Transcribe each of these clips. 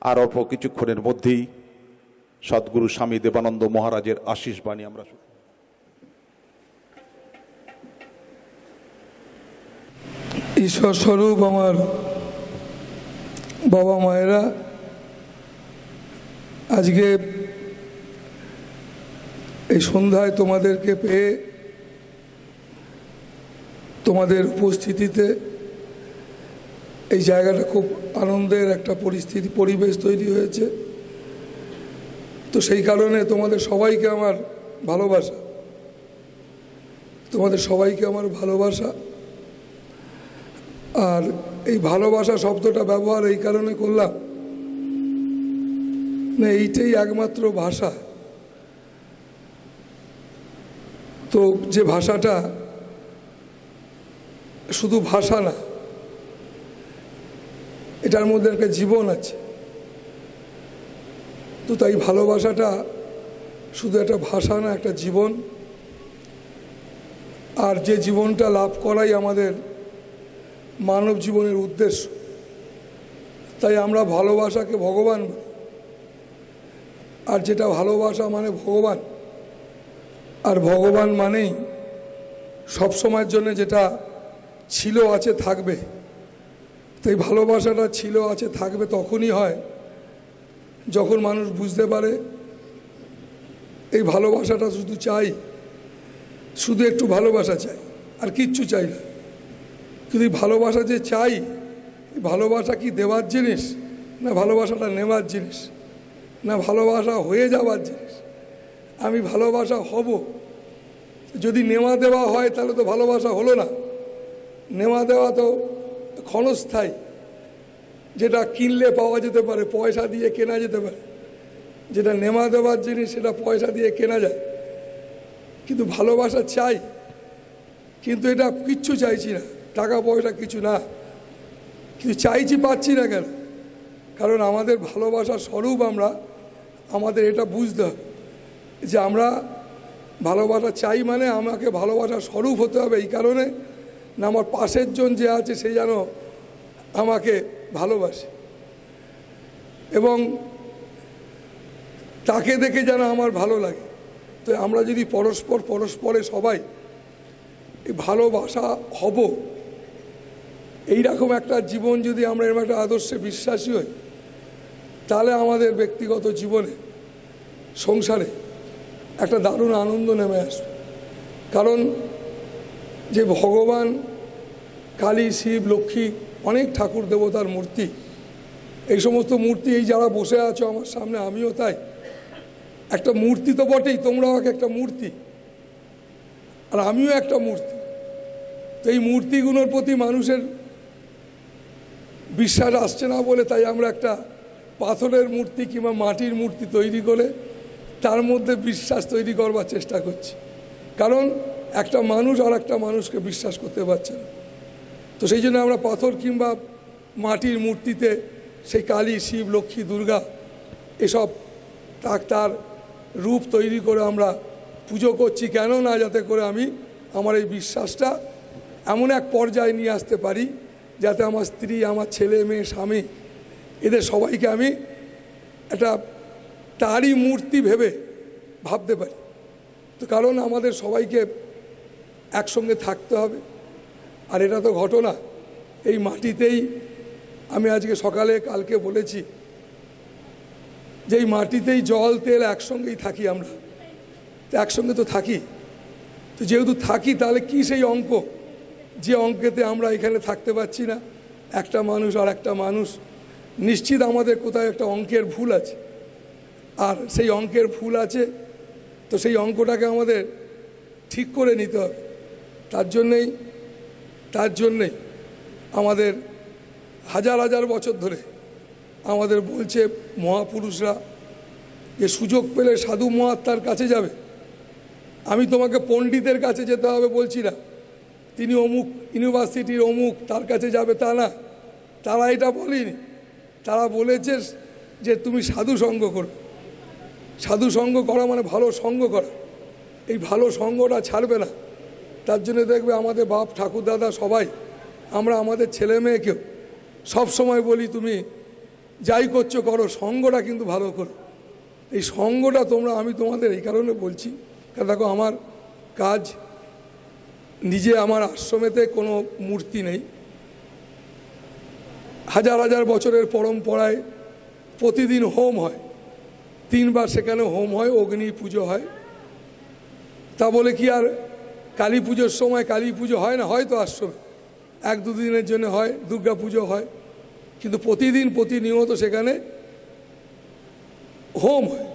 আর অল্প কিছুক্ষণের মধ্যেই সদ্গুরু স্বামী দেবানন্দ মহারাজের আশীষ বাণী আমরা ঈশ্বর স্বরূপ আমার বাবা মায়েরা, আজকে এই সন্ধ্যায় তোমাদেরকে পেয়ে তোমাদের উপস্থিতিতে এই জায়গাটা খুব আনন্দের একটা পরিবেশ তৈরি হয়েছে। তো সেই কারণে তোমাদের সবাইকে আমার ভালোবাসা, তোমাদের সবাইকে আমার ভালোবাসা। আর এই ভালোবাসা শব্দটা ব্যবহার এই কারণে করলাম না, এইটাই একমাত্র ভাষা। তো যে ভাষাটা শুধু ভাষা না, এটার মধ্যে একটা জীবন আছে। তো তাই ভালোবাসাটা শুধু একটা ভাষা না, একটা জীবন। আর যে জীবনটা লাভ করাই আমাদের মানব জীবনের উদ্দেশ্য। তাই আমরা ভালোবাসাকে ভগবান বলি। আর যেটা ভালোবাসা মানে ভগবান, আর ভগবান মানেই সবসময়ের জন্য যেটা ছিল, আছে, থাকবে। তাই ভালোবাসাটা ছিল, আছে, থাকবে তখনই হয় যখন মানুষ বুঝতে পারে এই ভালোবাসাটা শুধু চাই, শুধু একটু ভালোবাসা চাই, আর কিচ্ছু চাই না। কিন্তু ভালোবাসা যে চাই, ভালোবাসা কি দেওয়ার জিনিস, না ভালোবাসাটা নেওয়ার জিনিস, না ভালোবাসা হয়ে যাওয়ার জিনিস? আমি ভালোবাসা হব, যদি নেওয়া দেওয়া হয় তাহলে তো ভালোবাসা হলো না। নেওয়া দেওয়া তো ক্ষণস্থায়ী, যেটা কিনলে পাওয়া যেতে পারে, পয়সা দিয়ে কেনা যেতে পারে। যেটা নেওয়া দেওয়ার জিনিস সেটা পয়সা দিয়ে কেনা যায়। কিন্তু ভালোবাসা চাই, কিন্তু এটা কিচ্ছু চাইছি না, টাকা পয়সা কিছু না, কিন্তু চাইছি, পাচ্ছি না কেন? কারণ আমাদের ভালোবাসার স্বরূপ আমরা, আমাদের এটা বুঝতে হবে যে আমরা ভালোবাসা চাই মানে আমাকে ভালোবাসার স্বরূপ হতে হবে। এই কারণে না, আমার পাশের জন যে আছে সে যেন আমাকে ভালোবাসে, এবং তাকে দেখে যেন আমার ভালো লাগে। তো আমরা যদি পরস্পরে সবাই এই ভালোবাসা হব, এইরকম একটা জীবন যদি আমরা এরকম একটা আদর্শে বিশ্বাসী হই, তাহলে আমাদের ব্যক্তিগত জীবনে, সংসারে একটা দারুণ আনন্দ নেমে আসবে। কারণ যে ভগবান, কালী, শিব, লক্ষ্মী, অনেক ঠাকুর দেবতার মূর্তি, এই সমস্ত মূর্তি, এই যারা বসে আছো আমার সামনে, আমিও তাই একটা মূর্তি তো বটেই, তোমরাও একটা মূর্তি, আর আমিও একটা মূর্তি। তো এই মূর্তিগুলোর প্রতি মানুষের বিশ্বাস আসছে না বলে তাই আমরা একটা পাথরের মূর্তি কিংবা মাটির মূর্তি তৈরি করে তার মধ্যে বিশ্বাস তৈরি করবার চেষ্টা করছি। কারণ একটা মানুষ আর একটা মানুষকে বিশ্বাস করতে পারছে না। তো সেই জন্য আমরা পাথর কিংবা মাটির মূর্তিতে সেই কালী, শিব, লক্ষ্মী, দুর্গা এসব তার রূপ তৈরি করে আমরা পুজো করছি। কেন না, যাতে করে আমি আমার এই বিশ্বাসটা এমন এক পর্যায়ে নিয়ে আসতে পারি যাতে আমার স্ত্রী, আমার ছেলে মেয়ে, স্বামী, এদের সবাইকে আমি একটা তারই মূর্তি ভেবে ভাবতে পারি। তো কারণ আমাদের সবাইকে একসঙ্গে থাকতে হবে। আর এটা তো ঘটনা, এই মাটিতেই আমি আজকে সকালে কালকে বলেছি যে এই মাটিতেই জল তেল একসঙ্গেই থাকি আমরা, তো একসঙ্গে তো থাকি। তো যেহেতু থাকি, তাহলে কি সেই অঙ্ক, যে অঙ্কেতে আমরা এখানে থাকতে পারছি না, একটা মানুষ আর একটা মানুষ, নিশ্চিত আমাদের কোথাও একটা অঙ্কের ভুল আছে। আর সেই অঙ্কের ভুল আছে, তো সেই অঙ্কটাকে আমাদের ঠিক করে নিতে হবে। তার জন্যেই আমাদের হাজার হাজার বছর ধরে আমাদের বলছে মহাপুরুষরা যে সুযোগ পেলে সাধু মহাত্মার কাছে যাবে। আমি তোমাকে পণ্ডিতের কাছে যেতে হবে বলছি না, তিনি অমুক ইউনিভার্সিটির অমুক তার কাছে যাবে তা না, তারা এটা বলেনি। তারা বলেছে যে তুমি সাধু সঙ্গ করো। সাধু সঙ্গ করা মানে ভালো সঙ্গ করা। এই ভালো সঙ্গটা ছাড়বে না। তার জন্য দেখবে আমাদের বাপ ঠাকুর দাদা সবাই, আমরা আমাদের ছেলে মেয়েকেও সব সময় বলি তুমি যাই করছো করো, সঙ্গটা কিন্তু ভালো করো। এই সঙ্গটা আমি তোমাদের এই কারণে বলছি, কারণ দেখো আমার কাজ, নিজে আমার আশ্রমেতে কোনো মূর্তি নেই, হাজার হাজার বছরের পরম্পরায় প্রতিদিন হোম হয়, 3 বার সেখানে হোম হয়, অগ্নি পুজো হয়। তা বলে কি আর কালী পুজোর সময় কালী পুজো হয় না? হয়তো আশ্রমে 1-2 দিনের জন্য হয়, দুর্গা পুজো হয়, কিন্তু প্রতিদিন প্রতিনিয়ত সেখানে হোম হয়।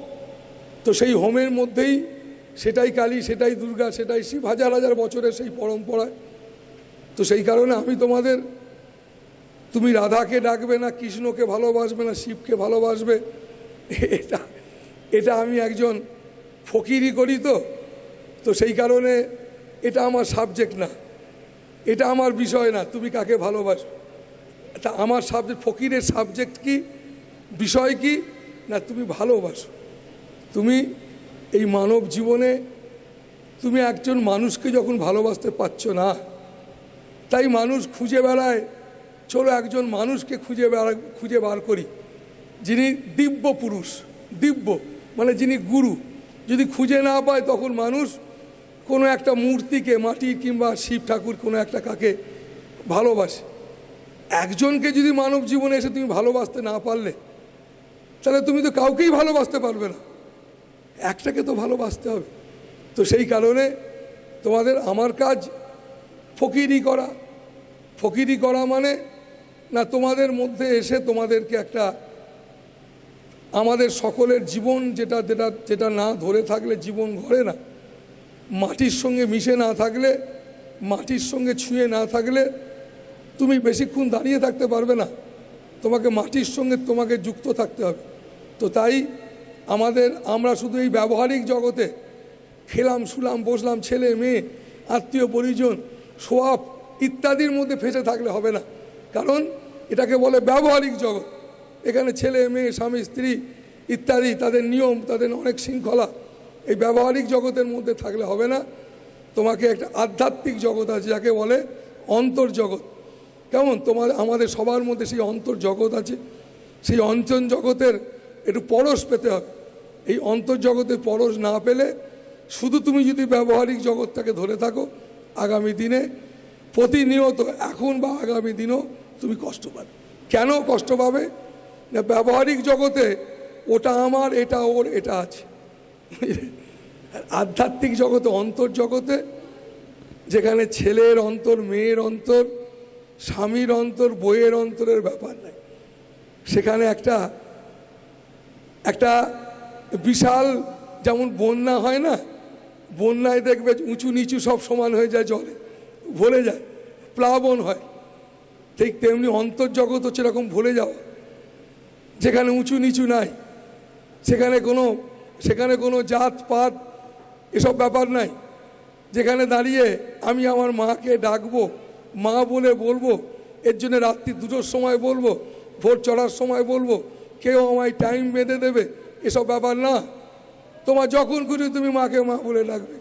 তো সেই হোমের মধ্যেই সেটাই কালী, সেটাই দুর্গা, সেটাই শিব, হাজার হাজার বছরের সেই পরম্পরায়। তো সেই কারণে আমি তোমাদের, তুমি রাধাকে ডাকবে না, কৃষ্ণকে ভালোবাসবে না, শিবকে ভালোবাসবে, এটা আমি একজন ফকিরি করি। তো সেই কারণে এটা আমার সাবজেক্ট না, এটা আমার বিষয় না তুমি কাকে ভালোবাসবে। তা আমার সাবজেক্ট, ফকিরের সাবজেক্ট কি, বিষয় কি না, তুমি ভালোবাসো। তুমি এই মানব জীবনে তুমি একজন মানুষকে যখন ভালোবাসতে পারছো না, তাই মানুষ খুঁজে বেড়ায়, চলো একজন মানুষকে খুঁজে বার করি যিনি দিব্য পুরুষ, দিব্য মানে যিনি গুরু। যদি খুঁজে না পায় তখন মানুষ কোনো একটা মূর্তিকে, মাটির কিংবা শিব ঠাকুর কোনো একটা কাকে ভালোবাসে। একজনকে যদি মানব জীবনে এসে তুমি ভালোবাসতে না পারলে, তাহলে তুমি তো কাউকেই ভালোবাসতে পারবে না, একটাকে তো ভালোবাসতে হবে। তো সেই কারণে তোমাদের আমার কাজ ফকিরি করা। ফকিরি করা মানে না তোমাদের মধ্যে এসে তোমাদেরকে একটা, আমাদের সকলের জীবন যেটা না ধরে থাকলে জীবন ঘরে না, মাটির সঙ্গে মিশে না থাকলে, মাটির সঙ্গে ছুঁয়ে না থাকলে তুমি বেশিক্ষণ দাঁড়িয়ে থাকতে পারবে না, তোমাকে মাটির সঙ্গে তোমাকে যুক্ত থাকতে হবে। তো তাই আমরা শুধু এই ব্যবহারিক জগতে খেলাম, শুলাম, বসলাম, ছেলে মেয়ে, আত্মীয় পরিজন, সোয়াব ইত্যাদির মধ্যে ফেঁসে থাকলে হবে না, কারণ এটাকে বলে ব্যবহারিক জগৎ। এখানে ছেলে মেয়ে, স্বামী স্ত্রী ইত্যাদি, তাদের নিয়ম, তাদের অনেক শৃঙ্খলা, এই ব্যবহারিক জগতের মধ্যে থাকলে হবে না। তোমাকে একটা আধ্যাত্মিক জগৎ আছে যাকে বলে অন্তর্জগৎ। কেমন আমাদের সবার মধ্যে সেই অন্তর্জগৎ আছে, সেই অন্তর্জগতের একটু পরশ পেতে হবে। এই অন্তর্জগতের পরশ না পেলে শুধু তুমি যদি ব্যবহারিক জগৎটাকে ধরে থাকো, আগামী দিনে প্রতিনিয়ত, এখন বা আগামী দিনও তুমি কষ্ট পাবে। কেন কষ্ট পাবে না? ব্যবহারিক জগতে ওটা আমার, এটা ওর, এটা আছে। আধ্যাত্মিক জগতে, অন্তর্জগতে, যেখানে ছেলের অন্তর, মেয়ের অন্তর, স্বামীর অন্তর, বইয়ের অন্তরের ব্যাপার নাই, সেখানে একটা বিশাল, যেমন বন্যা হয় না, বন্যায় দেখবে উঁচু নিচু সব সমান হয়ে যায়, জলে ভরে যায়, প্লাবন হয়, ঠিক তেমনি অন্তর্জগৎ হচ্ছে এরকম ভরে যাওয়া, যেখানে উঁচু নিচু নাই, সেখানে কোনো জাত পাত এসব ব্যাপার নাই, যেখানে দাঁড়িয়ে আমি আমার মাকে ডাকবো, মা বলে বলবো, এর জন্য রাত্রি 2টোর সময় বলবো, ভোর চড়ার সময় বলবো, কেউ আমায় টাইম বেঁধে দেবে, এসব ব্যাপার না। তোমার যখন খুশি তুমি মাকে মা বলে ডাকবে,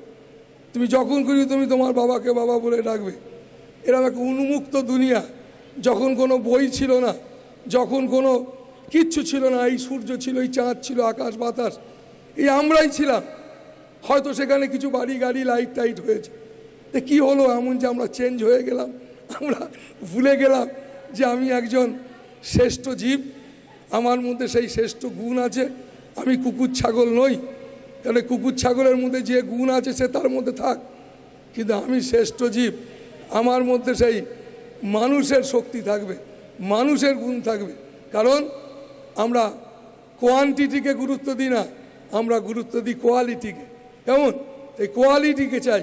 তুমি যখন খুশি তুমি তোমার বাবাকে বাবা বলে ডাকবে। এরকম একটা উন্মুক্ত দুনিয়া, যখন কোনো বই ছিল না, যখন কোনো কিচ্ছু ছিল না, এই সূর্য ছিল, এই চাঁদ ছিল, আকাশ বাতাস, এই আমরাই ছিলাম। হয়তো সেখানে কিছু বাড়ি গাড়ি লাইট টাইট হয়েছে, তো কী হলো এমন যে আমরা চেঞ্জ হয়ে গেলাম, আমরা ভুলে গেলাম যে আমি একজন শ্রেষ্ঠ জীব, আমার মধ্যে সেই শ্রেষ্ঠ গুণ আছে, আমি কুকুর ছাগল নই। তাহলে কুকুর ছাগলের মধ্যে যে গুণ আছে সে তার মধ্যে থাক, কিন্তু আমি শ্রেষ্ঠ জীব, আমার মধ্যে সেই মানুষের শক্তি থাকবে, মানুষের গুণ থাকবে। কারণ আমরা কোয়ান্টিটিকে গুরুত্ব দিই না, আমরা গুরুত্ব দিই কোয়ালিটিকে। কেমন? এই কোয়ালিটিকে চাই,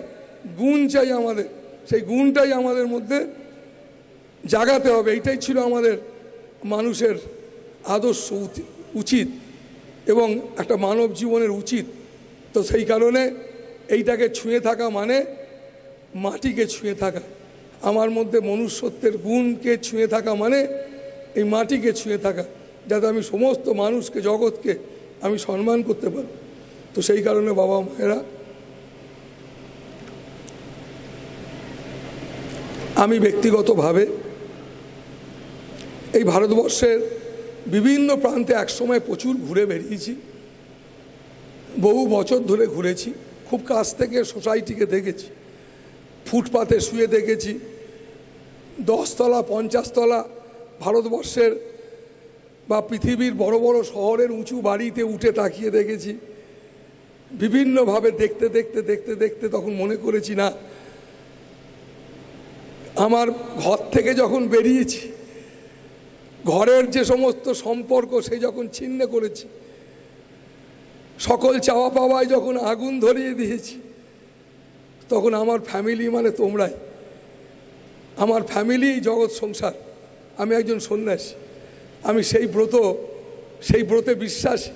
গুণ চাই আমাদের, সেই গুণটাই আমাদের মধ্যে জাগাতে হবে। এইটাই ছিল আমাদের মানুষের আদর্শ, উচিত, এবং একটা মানব জীবনের উচিত। তো সেই কারণে এইটাকে ছুঁয়ে থাকা মানে মাটিকে ছুঁয়ে থাকা, আমার মধ্যে মনুষ্যত্বের গুণকে ছুঁয়ে থাকা মানে এই মাটিকে ছুঁয়ে থাকা, যাতে আমি সমস্ত মানুষকে, জগৎকে আমি সম্মান করতে পারি। তো সেই কারণে বাবা মায়েরা, আমি ব্যক্তিগতভাবে এই ভারতবর্ষের বিভিন্ন প্রান্তে একসময় প্রচুর ঘুরে বেরিয়েছি, বহু বছর ধরে ঘুরেছি, খুব কাছ থেকে সোসাইটিকে দেখেছি, ফুটপাতে শুয়ে দেখেছি, 10 তলা 50 তলা ভারতবর্ষের বা পৃথিবীর বড় বড় শহরের উঁচু বাড়িতে উঠে তাকিয়ে দেখেছি। বিভিন্নভাবে দেখতে দেখতে দেখতে দেখতে তখন মনে করেছি, না, আমার ঘর থেকে যখন বেরিয়েছি, ঘরের যে সমস্ত সম্পর্ক সে যখন ছিন্ন করেছি, সকল চাওয়া পাওয়ায় যখন আগুন ধরিয়ে দিয়েছি, তখন আমার ফ্যামিলি মানে তোমরাই, আমার ফ্যামিলি জগৎ সংসার। আমি একজন সন্ন্যাসী, আমি সেই ব্রতে বিশ্বাসী,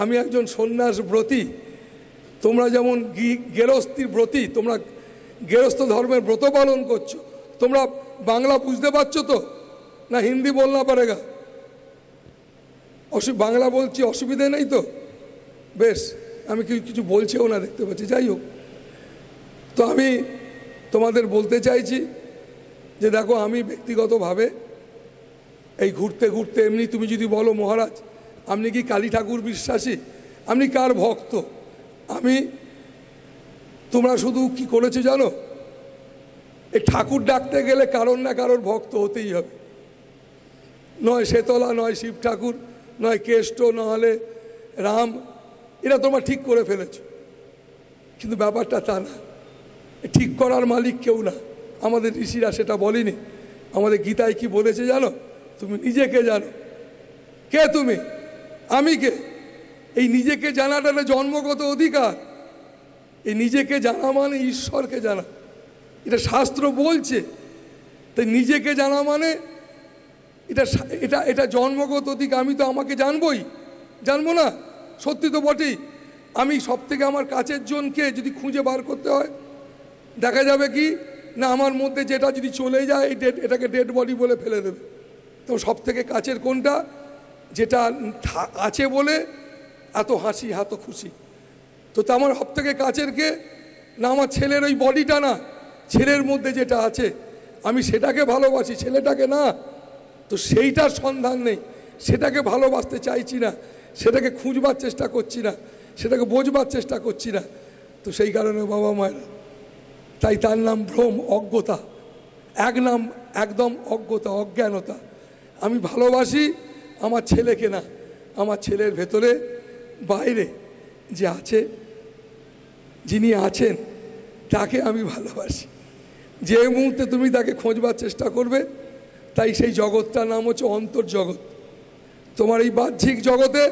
আমি একজন সন্ন্যাস ব্রতী। তোমরা যেমন গেরস্থী ব্রতী, তোমরা গেরস্থ ধর্মের ব্রত পালন করছো। তোমরা বাংলা বুঝতে পারছো তো, না হিন্দি বলনা পারেগা? বাংলা বলছি, অসুবিধে নেই তো? বেশ, আমি কিছু বলছেও না, দেখতে পাচ্ছি। যাই হোক, তো আমি তোমাদের বলতে চাইছি যে দেখো, আমি ব্যক্তিগতভাবে এই ঘুরতে ঘুরতে, এমনি তুমি যদি বলো মহারাজ আপনি কি কালী ঠাকুর বিশ্বাসী, আপনি কার ভক্ত, তোমরা শুধু কি করেছো জানো, এই ঠাকুর ডাকতে গেলে কারোর না কারোর ভক্ত হতেই হবে। নয় শেতলা, নয় শিব ঠাকুর, নয় কেষ্ট, নাহলে রাম, এরা তোমরা ঠিক করে ফেলেছ। কিন্তু ব্যাপারটা তা না, ঠিক করার মালিক কেউ না, আমাদের ঋষিরা সেটা বলেনি। আমাদের গীতায় কি বলেছে জানো? তুমি নিজেকে জানো। কে তুমি? আমি কে? এই নিজেকে জানাটা না জন্মগত অধিকার। এই নিজেকে জানা মানে ঈশ্বরকে জানা, এটা শাস্ত্র বলছে। তাই নিজেকে জানা মানে এটা এটা এটা জন্মগত অধিকার। আমি তো আমাকে জানবো না? সত্যি তো বটেই। আমি সব থেকে আমার কাছের জনকে যদি খুঁজে বার করতে হয়, দেখা যাবে কি না আমার মধ্যে যেটা যদি চলে যায়, এটাকে ডেড বডি বলে ফেলে দেবে। তো সব থেকে কাছের কোনটা? যেটা আছে বলে এত হাসি, এত খুশি। তো আমার সব থেকে কাছের কে? না আমার ছেলের ওই বডিটা না, ছেলের মধ্যে যেটা আছে আমি সেটাকে ভালোবাসি, ছেলেটাকে না। তো সেইটার সন্ধান নেই, সেটাকে ভালোবাসতে চাইছি না, সেটাকে খুঁজবার চেষ্টা করছি না, সেটাকে বোঝবার চেষ্টা করছি না। তো সেই কারণে বাবা মায়েরা, তাই তার নাম ভ্রম, অজ্ঞতা। এক নাম একদম অজ্ঞতা, অজ্ঞানতা। আমি ভালোবাসি আমার ছেলেকে না, আমার ছেলের ভেতরে বাইরে যে আছে, যিনি আছেন তাকে আমি ভালোবাসি। যে মুহূর্তে তুমি তাকে খোঁজবার চেষ্টা করবে, তাই সেই জগৎটার নাম হচ্ছে অন্তর্জগৎ। তোমার এই বাহ্যিক জগতে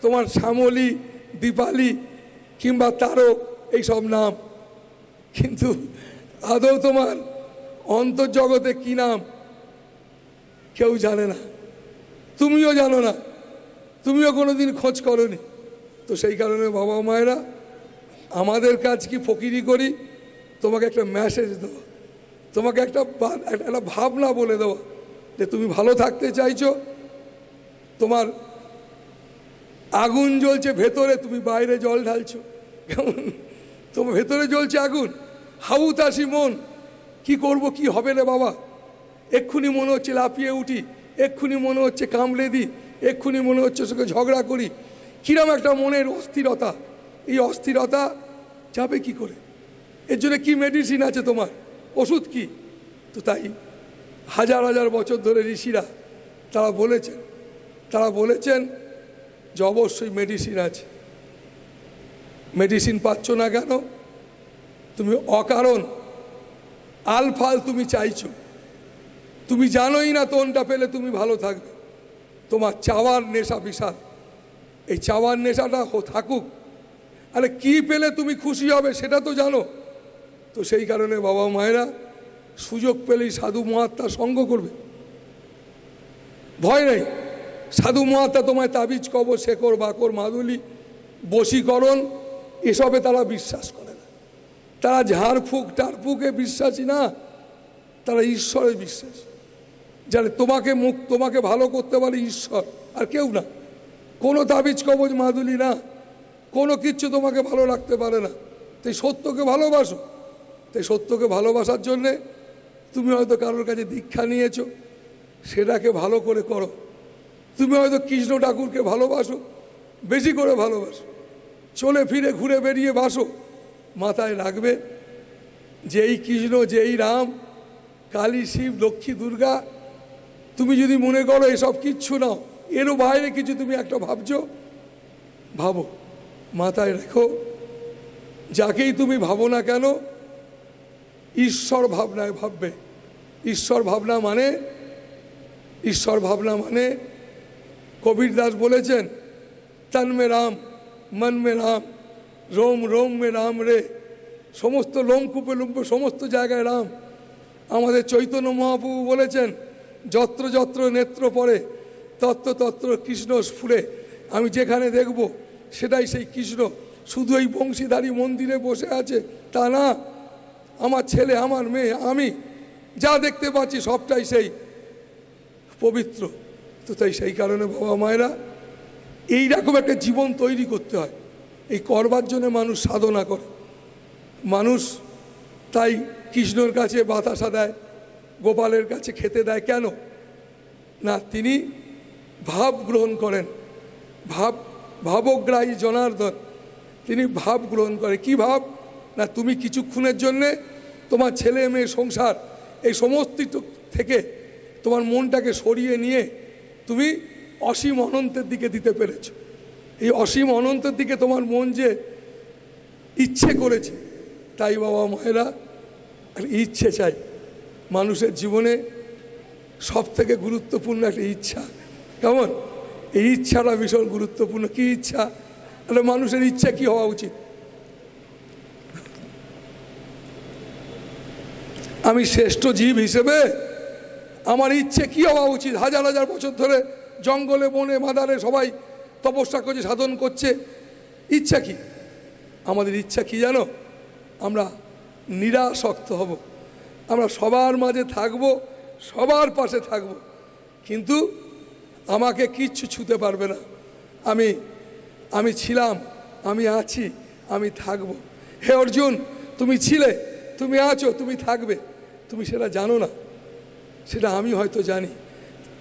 তোমার শ্যামলী, দীপালি কিংবা তারক এইসব নাম, কিন্তু আদৌ তোমার অন্তর্জগতে কি নাম কেউ জানে না, তুমিও জানো না, তুমিও কোনোদিন খোঁজ করনি। তো সেই কারণে বাবা মায়েরা, আমাদের কাজ কি ফকিরি করি? তোমাকে একটা মেসেজ দেওয়া, তোমাকে একটা ভাবনা বলে দেওয়া যে তুমি ভালো থাকতে চাইছো, তোমার আগুন জ্বলছে ভেতরে, তুমি বাইরে জল ঢালছো। কেমন? তোমার ভেতরে জ্বলছে আগুন, হাউতাসি মন, কি করব, কি হবে রে বাবা, এক্ষুনি মনে হচ্ছে লাফিয়ে উঠি, এক্ষুনি মনে হচ্ছে কামড়ে দিই, এক্ষুনি মনে হচ্ছে সঙ্গে ঝগড়া করি। কিরম একটা মনের অস্থিরতা, এই অস্থিরতা যাবে কি করে? এর জন্য কি মেডিসিন আছে তোমার? ওষুধ কি? তো তাই হাজার হাজার বছর ধরে ঋষিরা তারা বলেছেন যে অবশ্যই মেডিসিন আছে। মেডিসিন পাচ্ছ না কেন? তুমি অকারণ আলফাল তুমি চাইছো, তুমি জানোই না কোনটা পেলে তুমি ভালো থাকবে। তোমার চাওয়ার নেশা বিশাল, এই চাওয়ার নেশাটা থাকুক, আরে কি পেলে তুমি খুশি হবে সেটা তো জানো। তো সেই কারণে বাবা মায়েরা সুযোগ পেলেই সাধু মহাত্মার সঙ্গ করবে, ভয় নেই। সাধু মহাত্মা তোমায় তাবিজ, কবর, শেকড়, বাকর, মাদুলি, বশীকরণ এসবে তারা বিশ্বাস করে না। তারা ঝাড়ফুঁক টাড়ফুঁকে বিশ্বাসী না, তারা ঈশ্বরে বিশ্বাস। জানে তোমাকে ভালো করতে পারে ঈশ্বর, আর কেউ না। কোনো তাবিজ কবজ মাদুলি না, কোনো কিচ্ছু তোমাকে ভালো রাখতে পারে না। তাই সত্যকে ভালোবাসো। তাই সত্যকে ভালোবাসার জন্যে তুমি হয়তো কারোর কাছে দীক্ষা নিয়েছো, সেটাকে ভালো করে করো। তুমি হয়তো কৃষ্ণ ঠাকুরকে ভালোবাসো, বেশি করে ভালোবাসো, চলে ফিরে ঘুরে বেরিয়ে বাসো, মাথায় রাখবে যে এই কৃষ্ণ, যে এই রাম, কালী, শিব, লক্ষ্মী, দুর্গা, তুমি যদি মনে করো এসব কিচ্ছু নাও, এরও বাইরে কিছু তুমি একটা ভাবছো, ভাবো, মাথায় রেখো যাকেই তুমি ভাবো না কেন ঈশ্বর ভাবনায় ভাববে। ঈশ্বর ভাবনা মানে কবির দাস বলেছেন, তন মে রাম, মন মে রাম, রোম রোম মে রাম রে, সমস্ত লোমকূপে লুম্পে সমস্ত জায়গায় রাম। আমাদের চৈতন্য মহাপ্রভু বলেছেন, যত্র যত্র নেত্র পড়ে তত্র তত্র কৃষ্ণ স্ফুরে। আমি যেখানে দেখব সেটাই সেই কৃষ্ণ। শুধু এই বংশীধারী মন্দিরে বসে আছে তা না, আমার ছেলে, আমার মেয়ে, আমি যা দেখতে পাচ্ছি সবটাই সেই পবিত্র। তো তাই সেই কারণে বাবা মায়েরা এইরকম একটা জীবন তৈরি করতে হয়। এই করবার জন্য মানুষ সাধনা করে, মানুষ তাই কৃষ্ণর কাছে বাতাসা দেয়, গোপালের কাছে খেতে দেয়। কেন না, তিনি ভাব গ্রহণ করেন, ভাবগ্রাহী জনার্দন, তিনি ভাব গ্রহণ করে। কি ভাব না, তুমি কিছুক্ষণের জন্যে তোমার ছেলে মেয়ে সংসার এই সমস্ত থেকে তোমার মনটাকে সরিয়ে নিয়ে তুমি অসীম অনন্তের দিকে দিতে পেরেছ। এই অসীম অনন্তের দিকে তোমার মন যে ইচ্ছে করেছে, তাই বাবা মায়েরা ইচ্ছে চাই। মানুষের জীবনে সব থেকে গুরুত্বপূর্ণ একটা ইচ্ছা। কেমন? এই ইচ্ছাটা ভীষণ গুরুত্বপূর্ণ। কি ইচ্ছা? তাহলে মানুষের ইচ্ছা কি হওয়া উচিত? আমি শ্রেষ্ঠ জীব হিসেবে আমার ইচ্ছে কি হওয়া উচিত? হাজার হাজার বছর ধরে জঙ্গলে বনে মাদারে সবাই তপস্যা করছে, সাধন করছে। ইচ্ছা কি? আমাদের ইচ্ছা কি জানো? আমরা নিরাসক্ত হব, আমরা সবার মাঝে থাকব, সবার পাশে থাকব, কিন্তু আমাকে কিচ্ছু ছুঁতে পারবে না। আমি ছিলাম, আমি আছি, আমি থাকব। হে অর্জুন, তুমি ছিলে, তুমি আছো, তুমি থাকবে। তুমি সেটা জানো না, সেটা আমি হয়তো জানি।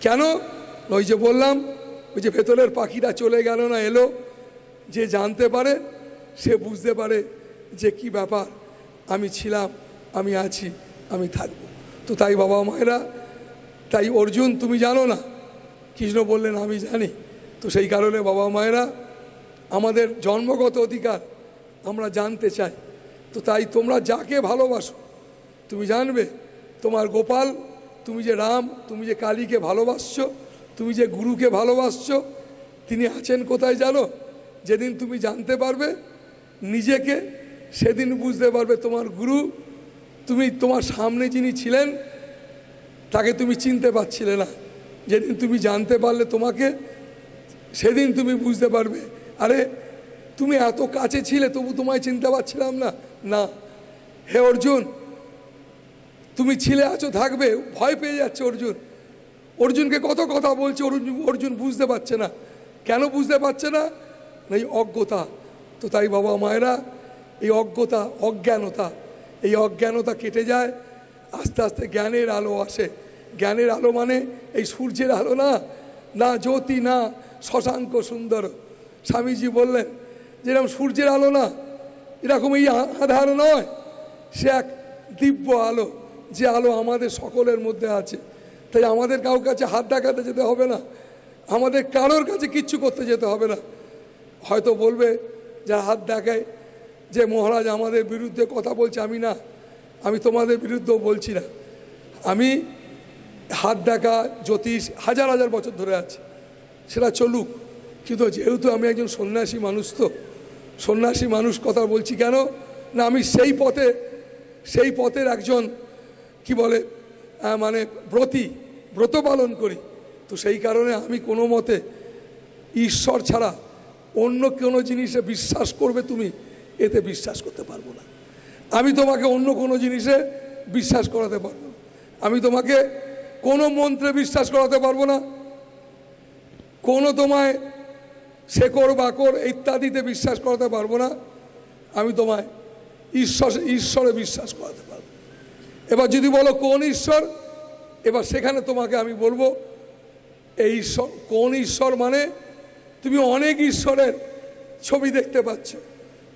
কেন? ওই যে বললাম, ওই যে ভেতরের পাখিটা চলে গেল না, এলো। যে জানতে পারে সে বুঝতে পারে যে কি ব্যাপার, আমি ছিলাম, আমি আছি, আমি থাকব। তো তাই বাবা মায়েরা, তাই অর্জুন তুমি জানো না, কৃষ্ণ বললেন আমি জানি। তো সেই কারণে বাবা মায়েরা, আমাদের জন্মগত অধিকার আমরা জানতে চাই। তো তাই তোমরা যাকে ভালোবাসো তুমি জানবে, তোমার গোপাল, তুমি যে রাম, তুমি যে কালীকে ভালোবাসছো, তুমি যে গুরুকে ভালোবাসছো, তিনি আছেন কোথায় জানো? যেদিন তুমি জানতে পারবে নিজেকে, সেদিন বুঝতে পারবে তোমার গুরু, তুমি তোমার সামনে যিনি ছিলেন তাকে তুমি চিনতে পারছিলে না। যেদিন তুমি জানতে পারলে তোমাকে, সেদিন তুমি বুঝতে পারবে, আরে তুমি এত কাছে ছিলে তবু তোমায় চিনতে পারছিলাম না। না, হে অর্জুন, তুমি ছিলে, আছো, থাকবে। ভয় পেয়ে যাচ্ছে অর্জুন, অর্জুনকে কত কথা বলছে, অর্জুন বুঝতে পারছে না। কেন বুঝতে পারছে না? এই অজ্ঞতা। তো তাই বাবা মায়েরা, এই অজ্ঞতা, এই অজ্ঞানতা কেটে যায়, আস্তে আস্তে জ্ঞানের আলো আসে। জ্ঞানের আলো মানে এই সূর্যের আলো না, না জ্যোতি, না শশাঙ্ক সুন্দর। স্বামীজি বললেন যেরকম সূর্যের আলো না, এরকম এই আধার নয়, সে এক দিব্য আলো, যে আলো আমাদের সকলের মধ্যে আছে। তাই আমাদের কারোর কাছে হাত দেখাতে যেতে হবে না, আমাদের কারোর কাছে কিচ্ছু করতে যেতে হবে না। হয়তো বলবে যারা হাত দেখায় যে মহারাজ আমাদের বিরুদ্ধে কথা বলছে, আমি তোমাদের বিরুদ্ধেও বলছি না। আমি হাত দেখা জ্যোতিষ হাজার হাজার বছর ধরে আছে, সেটা চলুক। কিন্তু যেহেতু আমি একজন সন্ন্যাসী মানুষ, তো সন্ন্যাসী মানুষ কথা বলছি কেন না, আমি সেই পথের একজন কি বলে মানে ব্রত পালন করি। তো সেই কারণে আমি কোনো মতে ঈশ্বর ছাড়া অন্য কোনো জিনিসে বিশ্বাস করবে তুমি, এতে বিশ্বাস করতে পারবো না। আমি তোমাকে অন্য কোনো জিনিসে বিশ্বাস করাতে পারবো না, আমি তোমাকে কোনো মন্ত্রে বিশ্বাস করাতে পারবো না, কোনো তোমায় শেকড় বাকড় ইত্যাদিতে বিশ্বাস করাতে পারবো না। আমি তোমায় ঈশ্বরে বিশ্বাস করাতে পারবো। এবার যদি বলো কোন ঈশ্বর, এবার সেখানে তোমাকে আমি বলবো এই ঈশ্বর কোন ঈশ্বর? মানে তুমি অনেক ঈশ্বরের ছবি দেখতে পাচ্ছ,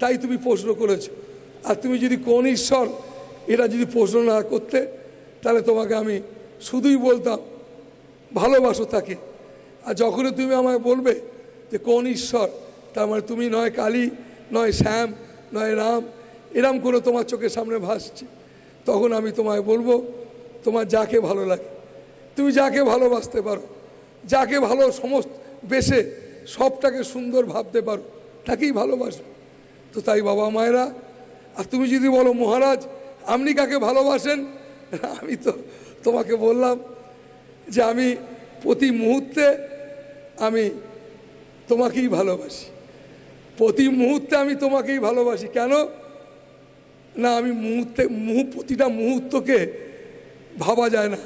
তাই তুমি প্রশ্ন করেছ। আর তুমি যদি কোন ঈশ্বর এটা যদি প্রশ্ন না করতে, তাহলে তোমাকে আমি শুধুই বলতাম ভালোবাসো তাকে। আর যখনই তুমি আমায় বলবে যে কোন ঈশ্বর, তার মানে তুমি নয় কালী, নয় শ্যাম, নয় রাম, এরম করে তোমার চোখের সামনে ভাসছে, তখন আমি তোমায় বলবো তোমার যাকে ভালো লাগে, তুমি যাকে ভালোবাসতে পারো, যাকে ভালো সমস্ত বেশে সবটাকে সুন্দর ভাবতে পারো, তাকেই ভালোবাসবে। তো তাই বাবা মায়েরা, আর তুমি যদি বলো মহারাজ আপনি কাকে ভালোবাসেন, আমি তো তোমাকে বললাম যে আমি প্রতি মুহূর্তে আমি তোমাকেই ভালোবাসি, প্রতি মুহূর্তে আমি তোমাকেই ভালোবাসি। কেন না, আমি প্রতিটা মুহূর্তকে ভাবা যায় না,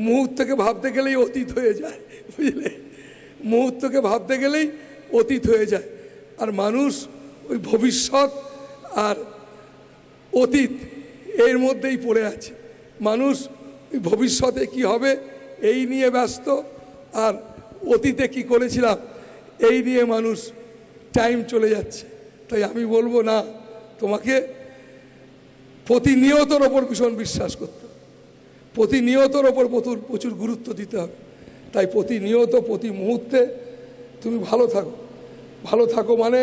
মুহূর্তকে ভাবতে গেলেই অতীত হয়ে যায়, বুঝলে, মুহূর্তকে ভাবতে গেলেই অতীত হয়ে যায়। আর মানুষ ওই ভবিষ্যৎ আর অতীত এর মধ্যেই পড়ে আছে। মানুষ ওই ভবিষ্যতে কি হবে এই নিয়ে ব্যস্ত, আর অতীতে কি করেছিলাম এই নিয়ে মানুষ টাইম চলে যাচ্ছে। তাই আমি বলবো না, তোমাকে প্রতিনিয়তর ওপর ভীষণ বিশ্বাস করতে হবে, প্রতিনিয়তর ওপর প্রচুর গুরুত্ব দিতে হবে। তাই প্রতিনিয়ত প্রতি মুহূর্তে তুমি ভালো থাকো। ভালো থাকো মানে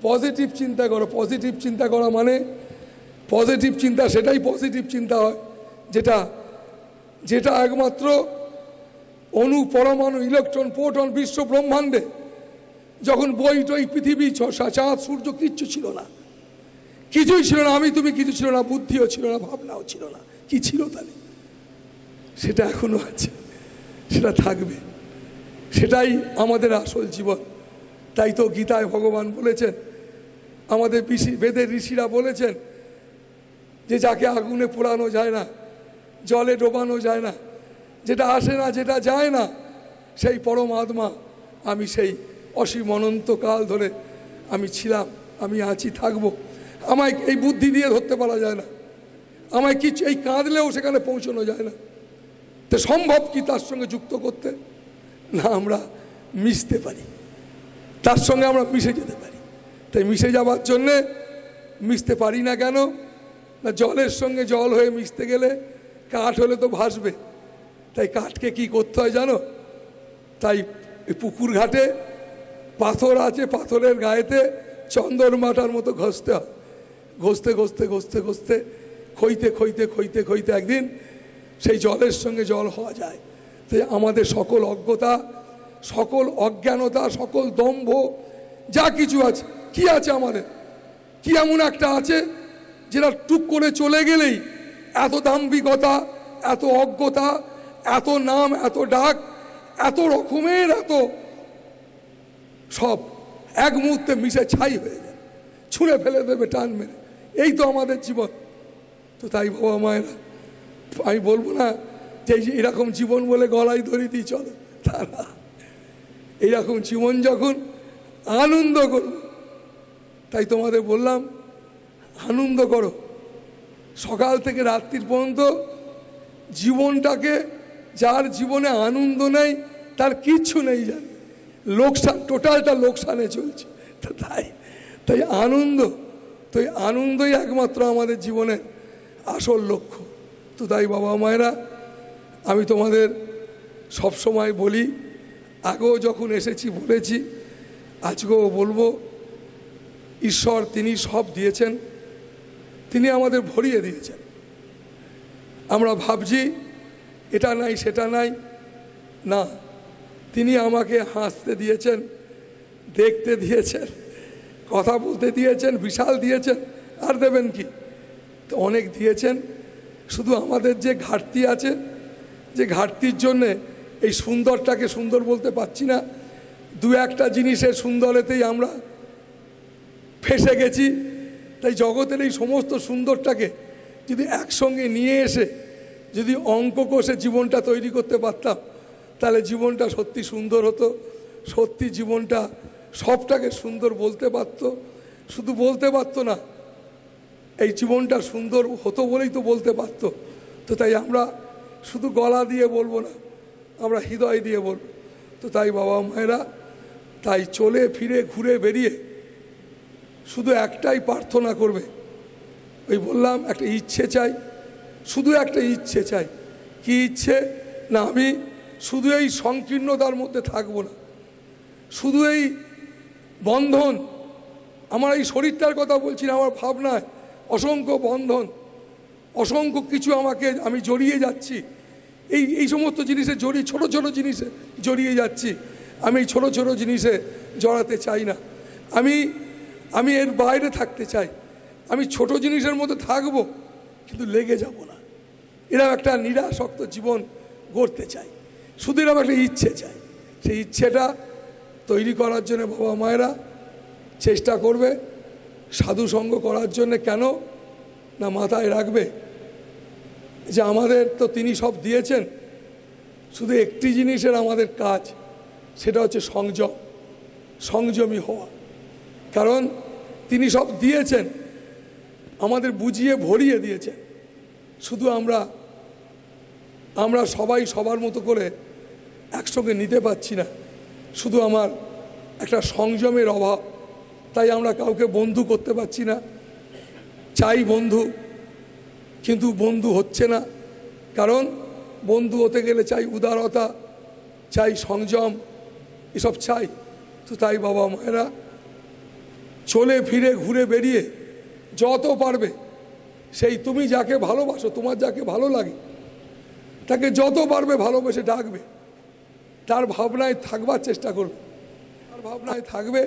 পজিটিভ চিন্তা করো। পজিটিভ চিন্তা করা মানে পজিটিভ চিন্তা সেটাই পজিটিভ চিন্তা হয় যেটা যেটা একমাত্র অণু, পরমাণু, ইলেকট্রন, প্রোটন, বিশ্ব ব্রহ্মাণ্ডে যখন বই টই পৃথিবী, চাঁদ, সূর্য কিচ্ছু ছিল না, কিছুই ছিল না, আমি তুমি কিছু ছিল না, বুদ্ধিও ছিল না, ভাবনাও ছিল না, কি ছিল তাহলে? সেটা এখনো আছে, সেটা থাকবে, সেটাই আমাদের আসল জীবন। তাই তো গীতায় ভগবান বলেছেন, আমাদের বেদের ঋষিরা বলেছেন যে যাকে আগুনে পোড়ানো যায় না, জলে ডোবানো যায় না, যেটা আসে না, যেটা যায় না, সেই পরমাত্মা আমি, সেই অসীম অনন্তকাল ধরে আমি ছিলাম, আমি আছি, থাকবো। আমায় এই বুদ্ধি দিয়ে ধরতে পারা যায় না, আমায় কিছু এই কাঁদলেও সেখানে পৌঁছানো যায় না। তো সম্ভব কি তার সঙ্গে যুক্ত করতে? না, আমরা মিশতে পারি, তার সঙ্গে আমরা মিশে যেতে পারি। তাই মিশে যাওয়ার জন্যে মিশতে পারি না কেন? না, জলের সঙ্গে জল হয়ে মিশতে গেলে কাঠ হলে তো ভাসবে, তাই কাঠকে কি করতে হয় জানো? তাই পুকুর ঘাটে পাথর আছে, পাথরের গায়েতে চন্দনমাটার মতো ঘষতে হয়, ঘষতে ঘষতে ঘষতে ঘষতে খইতে খইতে খইতে খইতে একদিন সেই জলের সঙ্গে জল হওয়া যায়। তাই আমাদের সকল অজ্ঞতা, সকল অজ্ঞানতা, সকল দম্ভ যা কিছু আছে, কি আছে আমাদের, কি এমন একটা আছে যেটা টুক করে চলে গেলেই এত দাম্ভিকতা, এত অজ্ঞতা, এত নাম, এত ডাক, এত রকমের, এত সব এক মুহূর্তে মিশে ছাই হয়ে যায়, ছুঁড়ে ফেলে দেবে টান মেরে। এই তো আমাদের জীবন। তো তাই বাবা মায়েরা, আমি বলবো না যে এরকম জীবন বলে গলায় ধরে দিই চলো, তা না। এইরকম জীবন যখন আনন্দ করব, তাই তোমাদের বললাম আনন্দ করো, সকাল থেকে রাত্রির পর্যন্ত জীবনটাকে, যার জীবনে আনন্দ নেই তার কিচ্ছু নেই, জানে লোকসান, টোটালটা লোকসানে চলছে। তাই আনন্দ, তো এই আনন্দই একমাত্র আমাদের জীবনের আসল লক্ষ্য। তো তাই বাবা মায়েরা, আমি তোমাদের সব সময় বলি, আগেও যখন এসেছি বলেছি, আজকেও বলবো, ঈশ্বর তিনি সব দিয়েছেন, তিনি আমাদের ভরিয়ে দিয়েছেন। আমরা ভাবছি এটা নাই সেটা নাই, না, তিনি আমাকে হাসতে দিয়েছেন, দেখতে দিয়েছেন, কথা বলতে দিয়েছেন, বিশাল দিয়েছেন, আর দেবেন কি? তো অনেক দিয়েছেন। শুধু আমাদের যে ঘাটতি আছে, যে ঘাটতির জন্যে এই সুন্দরটাকে সুন্দর বলতে পারছি না, দু একটা জিনিসের সুন্দরেতেই আমরা ফেসে গেছি। তাই জগতের এই সমস্ত সুন্দরটাকে যদি একসঙ্গে নিয়ে এসে যদি অঙ্ক কষে জীবনটা তৈরি করতে পারতাম, তাহলে জীবনটা সত্যি সুন্দর হতো, সত্যি জীবনটা সবটাকে সুন্দর বলতে পারত। শুধু বলতে পারতো না, এই জীবনটা সুন্দর হতো বলেই তো বলতে পারতো। তো তাই আমরা শুধু গলা দিয়ে বলবো না, আমরা হৃদয় দিয়ে বলব। তো তাই বাবা মায়েরা, তাই চলে ফিরে ঘুরে বেরিয়ে শুধু একটাই প্রার্থনা করবে। ওই বললাম একটা ইচ্ছে চাই, শুধু একটা ইচ্ছে চাই। কি ইচ্ছে? না আমি শুধু এই সংকীর্ণতার মধ্যে থাকবো না, শুধু এই বন্ধন, আমার এই শরীরটার কথা বলছি না, আমার ভাবনায় অসংখ্য বন্ধন, অসংখ্য কিছু আমি জড়িয়ে যাচ্ছি। এই সমস্ত জিনিসে ছোট ছোট জিনিসে জড়িয়ে যাচ্ছি। আমি এই ছোট ছোট জিনিসে জড়াতে চাই না। আমি এর বাইরে থাকতে চাই। আমি ছোট জিনিসের মধ্যে থাকবো, কিন্তু লেগে যাব না। এরকম একটা নিরাসক্ত জীবন গড়তে চাই। শুধু এরকম একটা ইচ্ছে চাই। সেই ইচ্ছেটা তৈরি করার জন্য বাবা মায়েরা চেষ্টা করবে। সাধু সঙ্গ করার জন্য কেন না মাথায় রাখবে যে আমাদের তো তিনি সব দিয়েছেন, শুধু একটি জিনিসের আমাদের কাজ, সেটা হচ্ছে সংযমী হওয়া। কারণ তিনি সব দিয়েছেন, আমাদের বুঝিয়ে ভরিয়ে দিয়েছেন। শুধু আমরা সবাই সবার মতো করে একসঙ্গে নিতে পারছি না। শুধু আমার একটা সংযমের অভাব, তাই আমরা কাউকে বন্ধু করতে পারছি না। চাই বন্ধু, কিন্তু বন্ধু হচ্ছে না। কারণ বন্ধু হতে গেলে চাই উদারতা, চাই সংযম, এসব চাই। তো তাই বাবা মায়েরা চলে ফিরে ঘুরে বেরিয়ে যত পারবে সেই তুমি যাকে ভালোবাসো, তোমার যাকে ভালো লাগে তাকে যত পারবে ভালোবেসে ডাকবে, তার ভাবনায় থাকবার চেষ্টা করবে। তার ভাবনায় থাকবে।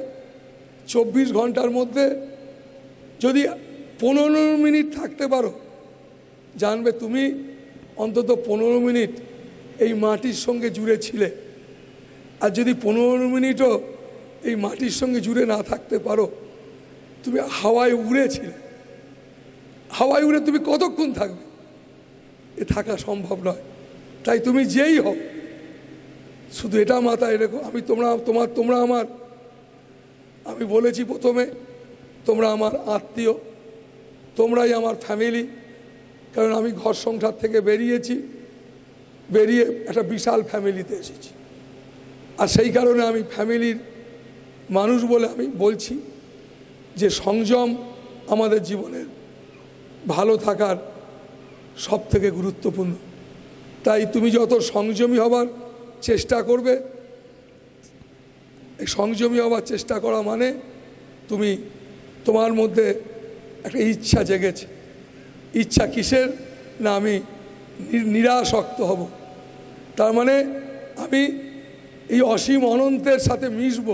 24 ঘন্টার মধ্যে যদি 15 মিনিট থাকতে পারো, জানবে তুমি অন্তত 15 মিনিট এই মাটির সঙ্গে জুড়ে ছিলে। আর যদি 15 মিনিটও এই মাটির সঙ্গে জুড়ে না থাকতে পারো, তুমি হাওয়ায় উড়েছিলে। হাওয়ায় উড়ে তুমি কতক্ষণ থাকবে? এ থাকা সম্ভব নয়। তাই তুমি যেই হও, শুধু এটা মাথায় রেখো, আমি বলেছি প্রথমে, তোমরা আমার আত্মীয়, তোমরাই আমার ফ্যামিলি। কারণ আমি ঘর সংসার থেকে বেরিয়ে একটা বিশাল ফ্যামিলিতে এসেছি। আর সেই কারণে আমি ফ্যামিলির মানুষ বলে আমি বলছি যে সংযম আমাদের জীবনের ভালো থাকার সব থেকে গুরুত্বপূর্ণ। তাই তুমি যত সংযমী হবার চেষ্টা করবে, এই সংযমী হবার চেষ্টা করা মানে তোমার মধ্যে একটা ইচ্ছা জেগেছে। ইচ্ছা কিসের? না আমি নিরাসক্ত হব। তার মানে আমি এই অসীম অনন্তের সাথে মিশব।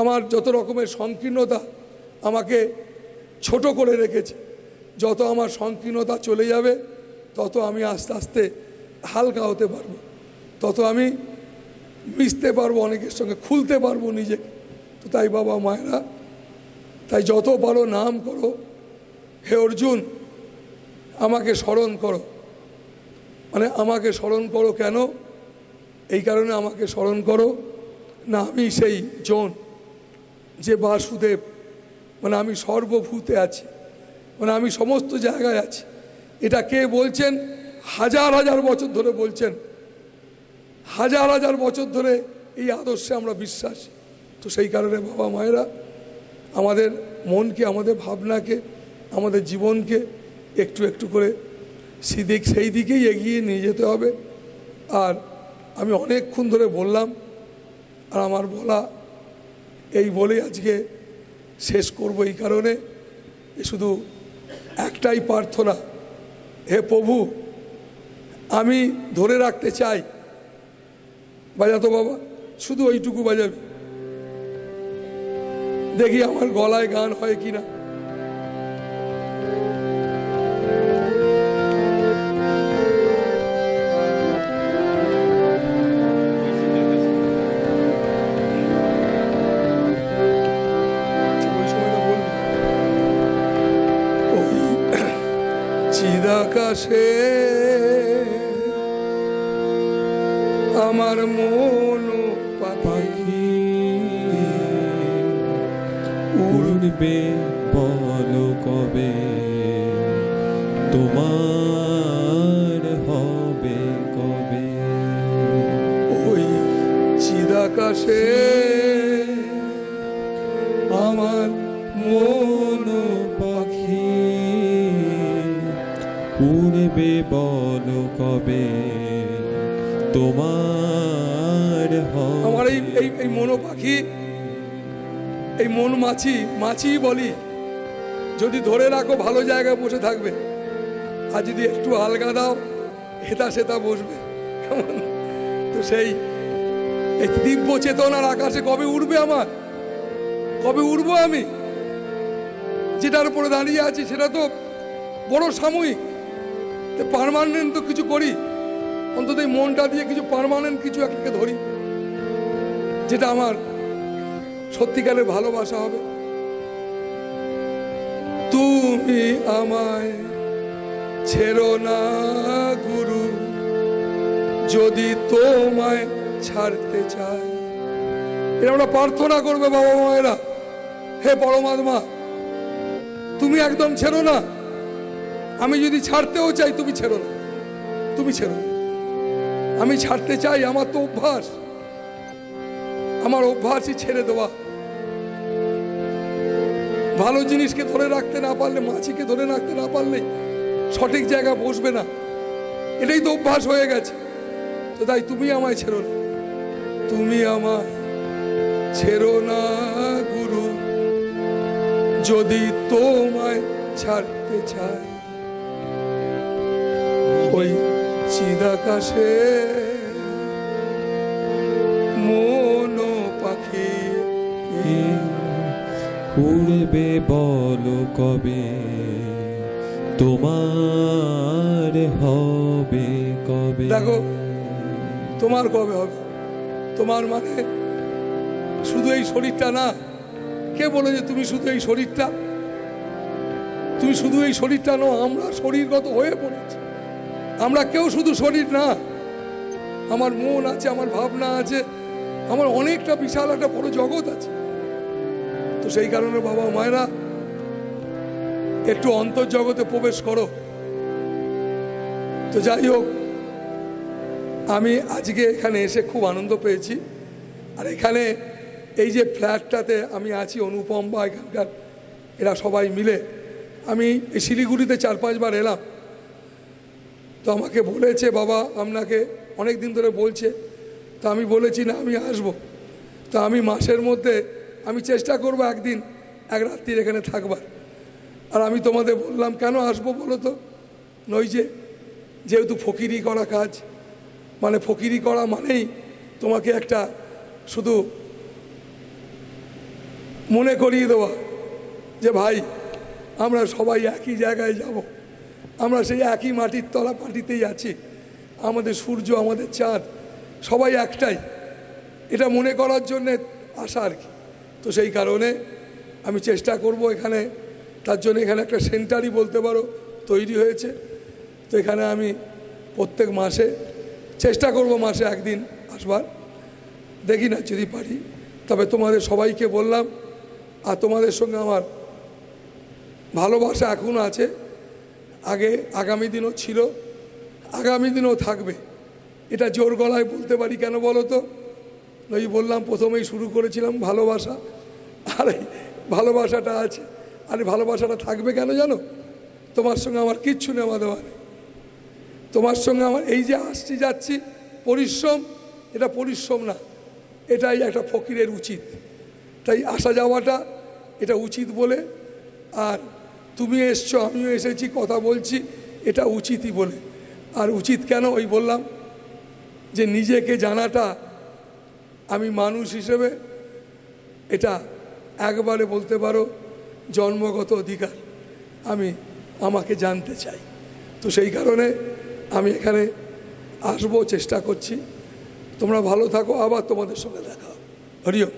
আমার যত রকমের সংকীর্ণতা আমাকে ছোট করে রেখেছে, যত আমার সংকীর্ণতা চলে যাবে তত আমি আস্তে আস্তে হালকা হতে পারবো, তত আমি মিশতে পারবো অনেকের সঙ্গে, খুলতে পারবো নিজেকে। তো তাই বাবা মায়েরা, তাই যত পারো নাম করো। হে অর্জুন, আমাকে স্মরণ করো। মানে আমাকে স্মরণ করো কেন? এই কারণে আমাকে স্মরণ করো না আমি সেই জন, যে বাসুদেব, মানে আমি সর্বভূতে আছি, মানে আমি সমস্ত জায়গায় আছি। এটা কে বলছেন? হাজার হাজার বছর ধরে বলছেন। হাজার হাজার বছর ধরে এই আদর্শে আমরা বিশ্বাসী। তো সেই কারণে বাবা মায়েরা আমাদের মনকে, আমাদের ভাবনাকে, আমাদের জীবনকে একটু একটু করে সেই দিকেই এগিয়ে নিয়ে যেতে হবে। আর আমি অনেকক্ষণ ধরে বললাম, আর আমার বলা এই বলে আজকে শেষ করব। এই কারণে শুধু একটাই প্রার্থনা, হে প্রভু, আমি ধরে রাখতে চাই। বাজাতো বাবা, শুধু ওইটুকু বাজাবে, দেখি আমার গলায় গান হয় কিনা। চিদাকাশে আমার মন পাখি উড়বে বলো কবে, তোমার হবে কবে। আকাশে আমার মন পাখি উড়বে বলো কবে তোমার আমার হবে এই মন পাখি, এই মন মাছি বলি, যদি ধরে রাখো ভালো জায়গায় বসে থাকবে, আর যদি একটু আলগা দাও হেতা সেতা বসবে। কেমন? তো সেই এই দিব্য চেতনার আকাশে কবে উঠবে আমার, কবে উঠবো আমি? যেটার উপরে দাঁড়িয়ে আছি সেটা তো বড় সাময়িক, পার্মানেন্ট তো কিছু করি, অন্তত এই মনটা দিয়ে কিছু পার্মানেন্ট কিছু একটাকে ধরি, যেটা আমার সত্যিকারের ভালোবাসা হবে। তুমি আমায় ছেড়ো না গুরু, যদি তোমায় ছাড়তে চাই। এটা আমরা প্রার্থনা করবে বাবা মায়েরা, হে পরমাত্মা তুমি একদম ছেড়ো না, আমি যদি ছাড়তেও চাই তুমি ছেড়ো না, তুমি ছেড়ো না। আমি ছাড়তে চাই, আমার তো অভ্যাস, আমার অভ্যাসই ছেড়ে দেওয়া। ভালো জিনিসকে ধরে রাখতে না পারলে, মাছিকে ধরে রাখতে না পারলে সঠিক জায়গায় বসবে না, এটাই তো অভ্যাস হয়ে গেছে। তো তাই তুমি আমায় ছেড়ো না, তুমি আমায় ছেড়ো না গুরু, যদি তোমায় ছাড়তে চাই। ওই চিদাকাশে মন পাখি উড়বে বলো কবে তোমার হবে কবে। দেখো তোমার কবে হবে, তোমার মানে শুধু এই শরীরটা না। কে বলে যে তুমি শুধু এই শরীরটা, তুমি শুধু এই শরীরটা নও, আমরা শরীরগত হয়ে পড়েছি। আমরা কেউ শুধু শরীর না, আমার মন আছে, আমার ভাবনা আছে, আমার অনেকটা বিশাল একটা বড় জগৎ আছে। তো সেই কারণে বাবা মায়েরা একটু অন্তর্জগতে প্রবেশ করো। তো যাই হোক, আমি আজকে এখানে এসে খুব আনন্দ পেয়েছি। আর এখানে এই যে ফ্ল্যাটটাতে আমি আছি, অনুপম বা এখানকার এরা সবাই মিলে, আমি এই শিলিগুড়িতে 4-5 বার এলাম। তো আমাকে বলেছে বাবা আপনাকে অনেক দিন ধরে বলছে, তো আমি বলেছি না আমি আসবো। তো আমি মাসের মধ্যে আমি চেষ্টা করবো একদিন এক রাত্রির এখানে থাকবার। আর আমি তোমাদের বললাম কেন আসবো বলো তো, নই যেহেতু ফকিরি করা কাজ, মানে ফকিরি করা মানেই তোমাকে একটা শুধু মনে করিয়ে দেওয়া যে ভাই আমরা সবাই একই জায়গায় যাব, আমরা সেই একই মাটির তলা মাটিতেই আছি, আমাদের সূর্য আমাদের চাঁদ সবাই একটাই, এটা মনে করার জন্যে আসা আর কি। তো সেই কারণে আমি চেষ্টা করব এখানে, তার জন্য এখানে একটা সেন্টারই বলতে পারো তৈরি হয়েছে। তো এখানে আমি প্রত্যেক মাসে চেষ্টা করব মাসে একদিন আসবার, দেখি না যদি পারি। তবে তোমাদের সবাইকে বললাম, আর তোমাদের সঙ্গে আমার ভালোবাসা এখনও আছে, আগামী দিনও ছিল, আগামী দিনও থাকবে। এটা জোর গলায় বলতে পারি কেন বলো তো, ওই বললাম প্রথমেই শুরু করেছিলাম ভালোবাসা, আর এই ভালোবাসাটা আছে, আর এই ভালোবাসাটা থাকবে কেন জানো? তোমার সঙ্গে আমার কিচ্ছু নেওয়া দেওয়া নেই। তোমার সঙ্গে আমার এই যে আসছি যাচ্ছি পরিশ্রম, এটা পরিশ্রম না, এটাই একটা ফকিরের উচিত। তাই আসা যাওয়াটা এটা উচিত বলে, আর তুমি এসছো আমিও এসেছি কথা বলছি, এটা উচিতই বলে। আর উচিত কেন ওই বললাম যে নিজেকে জানাটা আমি মানুষ হিসেবে এটা একবারে বলতে পারো জন্মগত অধিকার, আমাকে জানতে চাই। তো সেই কারণে আমি এখানে আসবো, চেষ্টা করছি। তোমরা ভালো থাকো, আবার তোমাদের সঙ্গে দেখা হবে। হরি ওম।